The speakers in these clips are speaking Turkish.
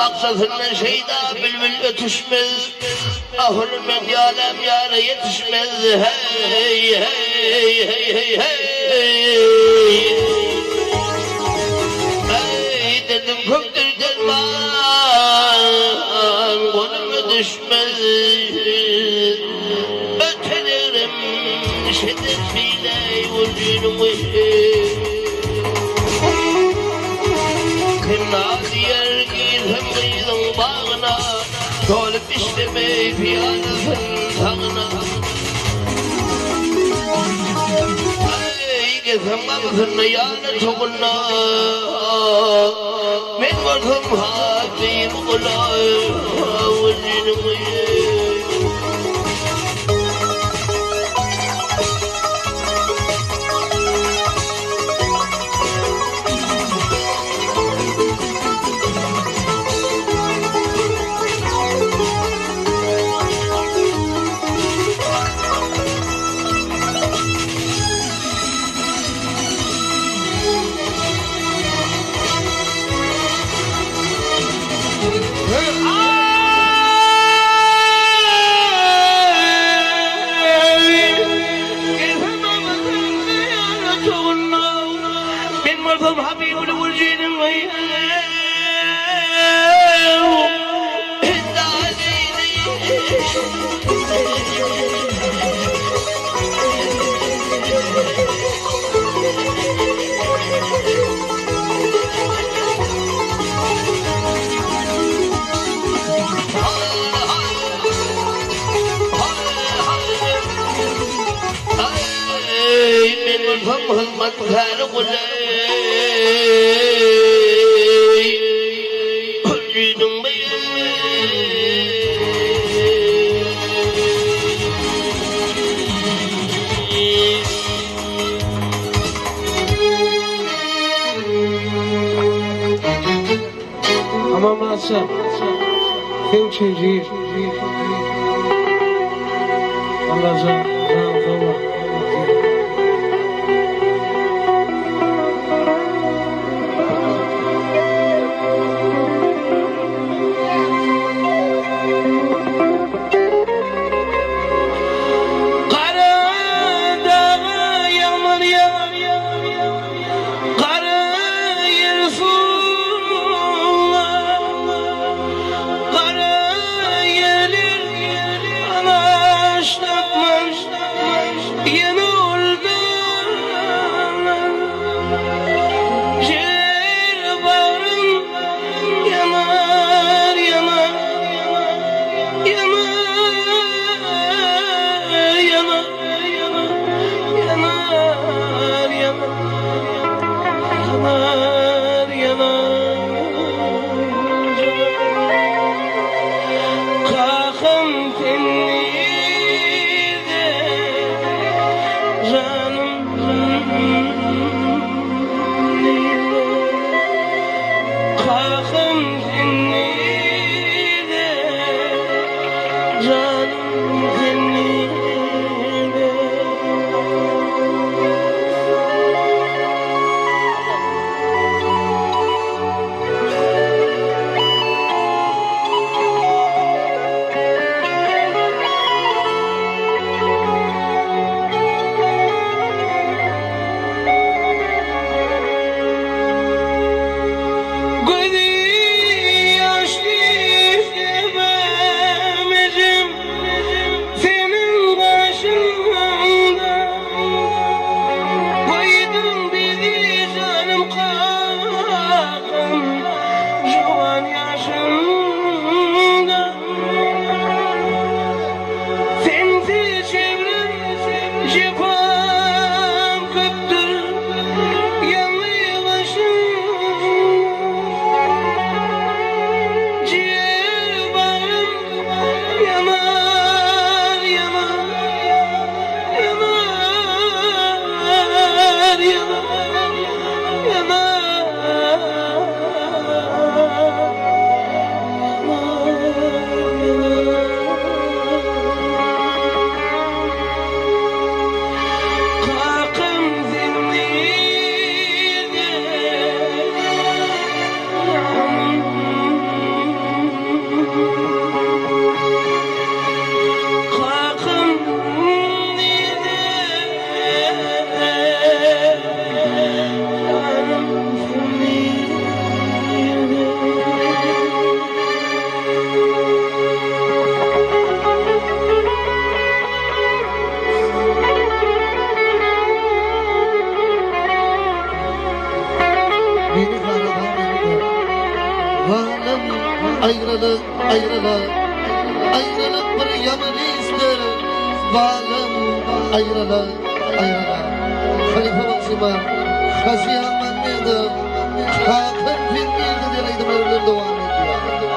maksatına şeyda bülbül ötüşmez. Ahul medyalem yâre yetişmez. Hey hey hey hey hey. Hey dedim köktür derman, konuma düşmez. Ötelerim şiddet bile vurduğumu. Kırnağı yer giydim kıydım bağına, dolup işlemey piyanısın tağına. Ey gezem kapısını yanı çoğuna, men vardım habib kula, vurduğumu. Hızmet kârı kuley Hüccüdüm Ama masa Hevçeci Allah'a ayrılık, ayrılık, ayrılık bir yaman ister. Bağım, ayrılık, ayrılık. Halife Maksima, Hasiyan Mehmet'im, Hakan Filmi'ydi direydim ömrüm devam ediyor.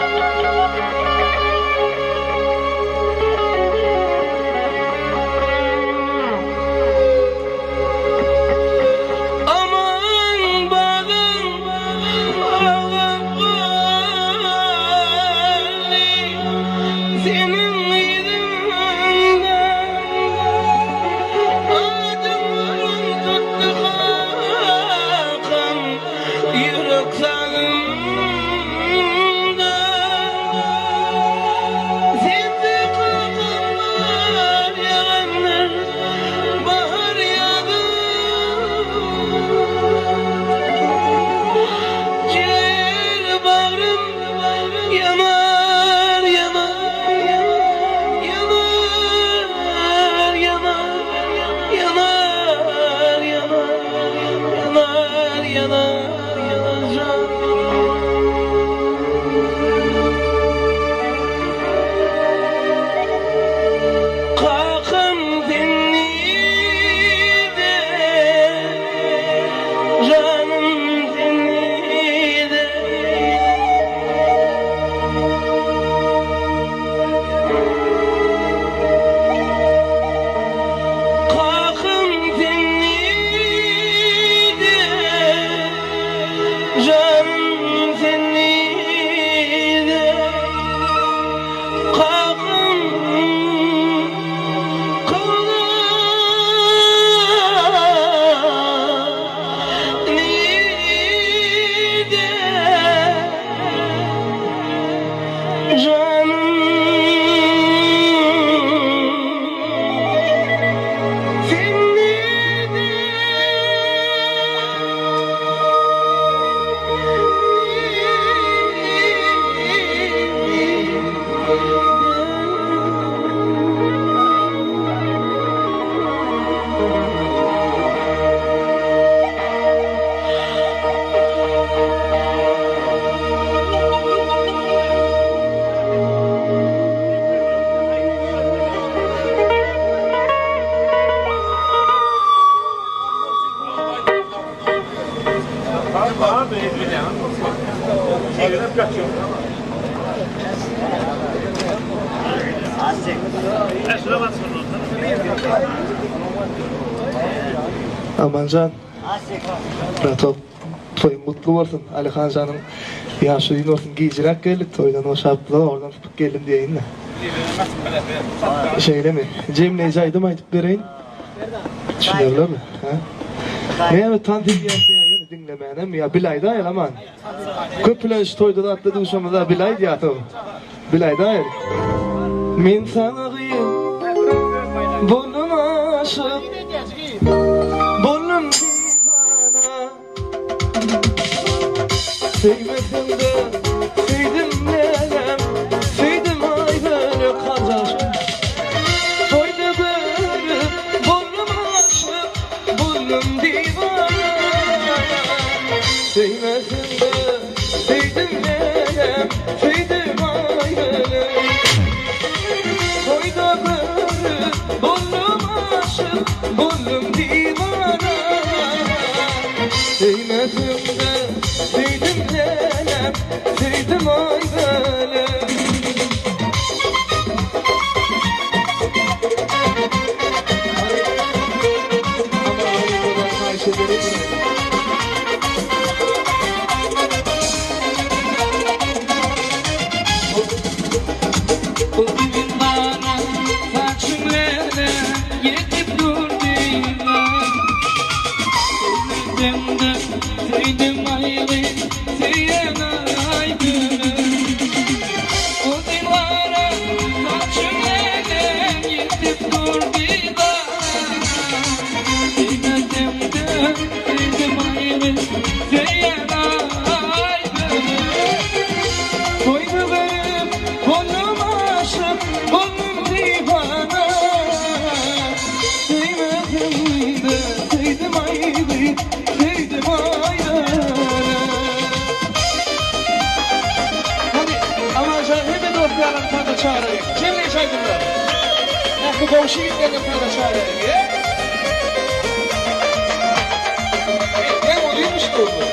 Aman bağım, bağım vali, senin yüzünden acılarım tuttu Hakan, yürek sağımda. Sende kalkanlar yağanlar, bahar yağdı. Ciğer bağrım yanar, yanar, yanar, yanar, yanar, yanar, yanar, yanar. Kalkın dinlide, canım dinlide. Kalkın dinlide, canım dinlide. Kalkın Amancan, Ratop, toy mutlu olsun. Ali Hancan'ın yaşayın olsun. Giyicirak geldik toydan o şaptılar oradan tutup geldim diyeyim de. Şeyle mi? Cemile caydım aytıp vereyim. Düşünürler mi? Ne evet tanıdık yine dinlemeyenim ya Bilay da el aman. Köpülen şu toyda da atladı uşamıza Bilay diyatım. Bilay da el. Min sana kıyım, bunun aşık, bunun divana. Sevmedim de, sevdim nenem, sevdim ay böyle kazaş. Toyda böyle, bunun aşık, bunun divana. Sevmedim de, sevdim nenem, sevdim ay böyle. Toyda böyle, bunun aşık, bunun divana. Sevmedim de, sevdim nenem, sevdim ay böyle. O gün bana saçımlara yetip durdular. Sevdim de sevdim ayrı sevemeydim. O gün bana saçımlara yetip durdular. Sevdim de sevdim ayrı sevemeydim. Toydu benim kolum aşık, kolum divana. Sevmedim de sevdim ayrı, sevdim ayrı. Hadi ama çağırayım. Cemile çaydınlar. Bu komşu gitlerine sana çağırayım. Ne oluyormuş da oldu?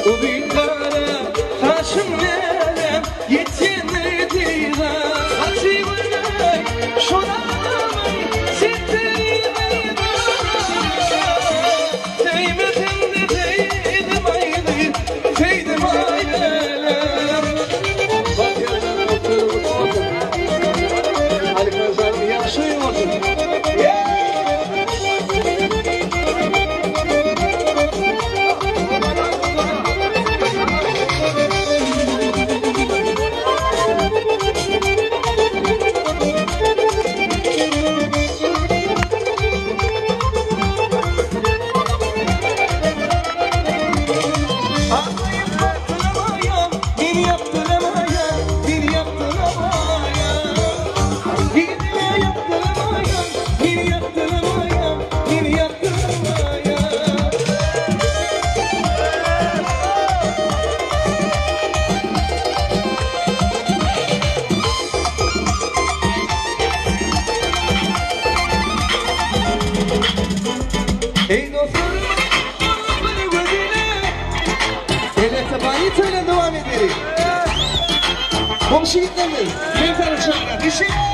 O binlere taşım nerem yetinmedi de Hatice'ye şunamay sittirmedi Değmedim de değdim aydı Değdim aylelem Bak yerden oturup Ali Kazan'ı yaşıyordu Ey dostlarım, beni gözüne ele tabani söyle devam edelim. Komşu gitmemiz, bir tane çocuklar, işin.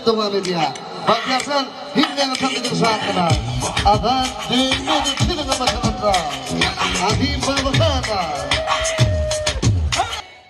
devam ediyor. Bakıyorsan himlerini tanıdık şarkılar. Adam düğünü de tülünü başınızda. Adim babasana.